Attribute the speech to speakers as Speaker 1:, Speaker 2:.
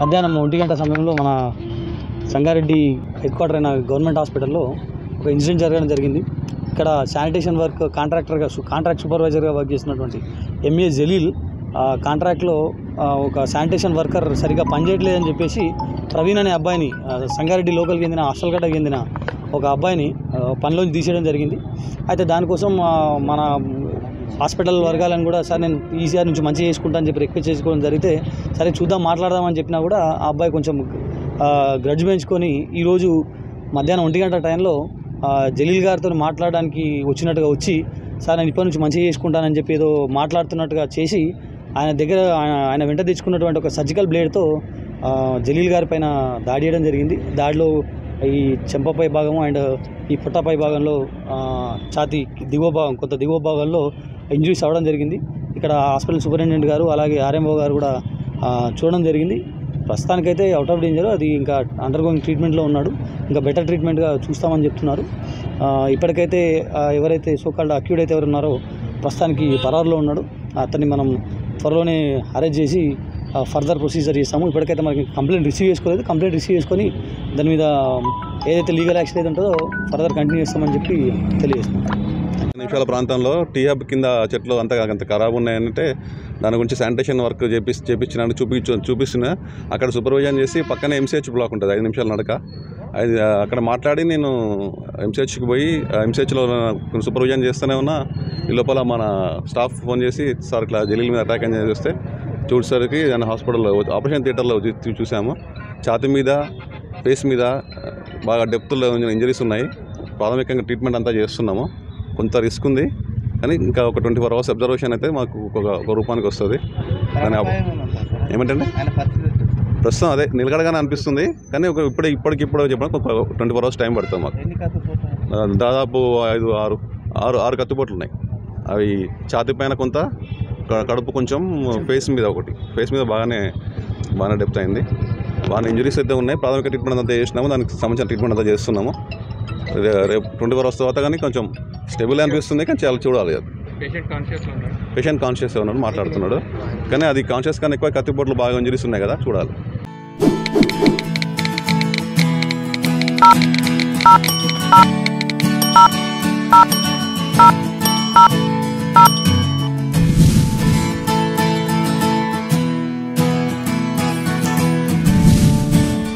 Speaker 1: మధ్యాహ్నం 1 గంట సమయంలో మన సంగారెడ్డి హెడ్ క్వార్టర్ అయిన గవర్నమెంట్ హాస్పిటల్లో ఒక ఇన్సిడెంట్ జరగడం జరిగింది. ఇక్కడ శానిటేషన్ వర్క్ కాంట్రాక్ట్ సూపర్వైజర్గా వర్క్ చేసినటువంటి ఎంఏ జలీల్ కాంట్రాక్ట్లో ఒక శానిటేషన్ వర్కర్ సరిగ్గా పనిచేయట్లేదని చెప్పేసి ప్రవీణ్ అనే అబ్బాయిని సంగారెడ్డి లోకల్కి చెందిన హాస్టల్గడ్డకి చెందిన ఒక అబ్బాయిని పనిలోంచి తీసేయడం జరిగింది. అయితే దానికోసం మన హాస్పిటల్ వర్గాలను కూడా సార్ నేను ఈసీఆర్ నుంచి మంచిగా చేసుకుంటా అని చెప్పి రిక్వెస్ట్ చేసుకోవడం జరిగితే సరే చూద్దాం మాట్లాడదామని చెప్పినా కూడా ఆ అబ్బాయి కొంచెం గ్రడ్జ్ పెంచుకొని ఈరోజు మధ్యాహ్నం 1 గంట టైంలో జలీల్ గారితో మాట్లాడడానికి వచ్చినట్టుగా వచ్చి సార్ నేను ఇప్పటి నుంచి మంచిగా చేసుకుంటానని చెప్పి ఏదో మాట్లాడుతున్నట్టుగా చేసి ఆయన వెంట తెచ్చుకున్నటువంటి ఒక సర్జికల్ బ్లేడ్తో జలీల్ గారి పైన దాడి చేయడం జరిగింది. దాడిలో ఈ చెంపపై భాగం అండ్ ఈ పుట్టపై భాగంలో ఛాతీ కొంత దిగువ భాగంలో ఇంజరీస్ అవ్వడం జరిగింది. ఇక్కడ హాస్పిటల్ సూపరింటెండెంట్ గారు అలాగే ఆర్ఎంఓ గారు కూడా చూడడం జరిగింది. ప్రస్తుతానికైతే అవుట్ ఆఫ్ డేంజర్, అది ఇంకా అండర్గోయింగ్ ట్రీట్మెంట్లో ఉన్నాడు. ఇంకా బెటర్ ట్రీట్మెంట్గా చూస్తామని చెప్తున్నారు. ఇప్పటికైతే ఎవరైతే సోకాల్డ్ అక్యూడ్ అయితే ఎవరు ఉన్నారో ప్రస్తుతానికి పరారులో ఉన్నాడు. అతన్ని మనం త్వరలోనే అరెస్ట్ చేసి ఫర్దర్ ప్రొసీజర్ చేస్తాము. ఇప్పటికైతే మనకి కంప్లైంట్ రిసీవ్ చేసుకోలేదు. కంప్లైంట్ రిసీవ్ చేసుకొని దాని మీద ఏదైతే లీగల్ యాక్షన్ అయితే ఉంటుందో ఫర్దర్ కంటిన్యూ చేస్తామని చెప్పి తెలియజేస్తున్నాం.
Speaker 2: నిమిషాల ప్రాంతంలో టీ హబ్ కింద చెట్లు అంత ఖరాబ్ ఉన్నాయంటే దాని గురించి శానిటేషన్ వర్క్ చేపించినట్టు చూపిస్తున్నా. అక్కడ సూపర్విజన్ చేసి పక్కనే ఎంసీహెచ్ బ్లాక్ ఉంటుంది, 5 నిమిషాల నడక. అక్కడ మాట్లాడి నేను ఎంసీహెచ్కి పోయి ఎంసీహెచ్లో సూపర్విజన్ చేస్తూనే ఉన్నా. ఈ లోపల మన స్టాఫ్ ఫోన్ చేసి సార్ ఇట్లా జలీల్ మీద అటాక్ అని చేస్తే చూసేసరికి దాని హాస్పిటల్లో ఆపరేషన్ థియేటర్లో చూసాము. ఛాతీ మీద ఫేస్ మీద బాగా డెప్త్లో ఇంజరీస్ ఉన్నాయి. ప్రాథమికంగా ట్రీట్మెంట్ అంతా చేస్తున్నాము. కొంత రిస్క్ ఉంది కానీ ఇంకా ఒక 24 hours అబ్జర్వేషన్ అయితే మాకు ఒక రూపానికి వస్తుంది. కానీ ఏమంటే ప్రస్తుతం అదే నిలకడగానే అనిపిస్తుంది కానీ ఇప్పటికిప్పుడు చెప్పడానికి ఒక 24 hours టైం పడుతుంది మాకు. దాదాపు 6 కత్తిపోట్లు ఉన్నాయి. అవి ఛాతీ పైన కొంత, కడుపు కొంచెం, ఫేస్ మీద బాగానే డెప్త్ అయింది. బాగా ఇంజరీస్ అయితే ఉన్నాయి. ప్రాథమిక ట్రీట్మెంట్ అంతా చేసినాము, దానికి సంబంధించిన ట్రీట్మెంట్ అంతా చేస్తున్నాము. రేపు 24 hours తర్వాత కానీ కొంచెం స్టేబుల్ అనిపిస్తుంది కానీ చాలా చూడాలి. అది పేషెంట్ కాన్షియస్ ఉన్నాడు, మాట్లాడుతున్నాడు కానీ అది కాన్షియస్ కానీ ఎక్కువ కత్తిపోట్లు బాగా ఇంజరీస్ ఉన్నాయి కదా, చూడాలి.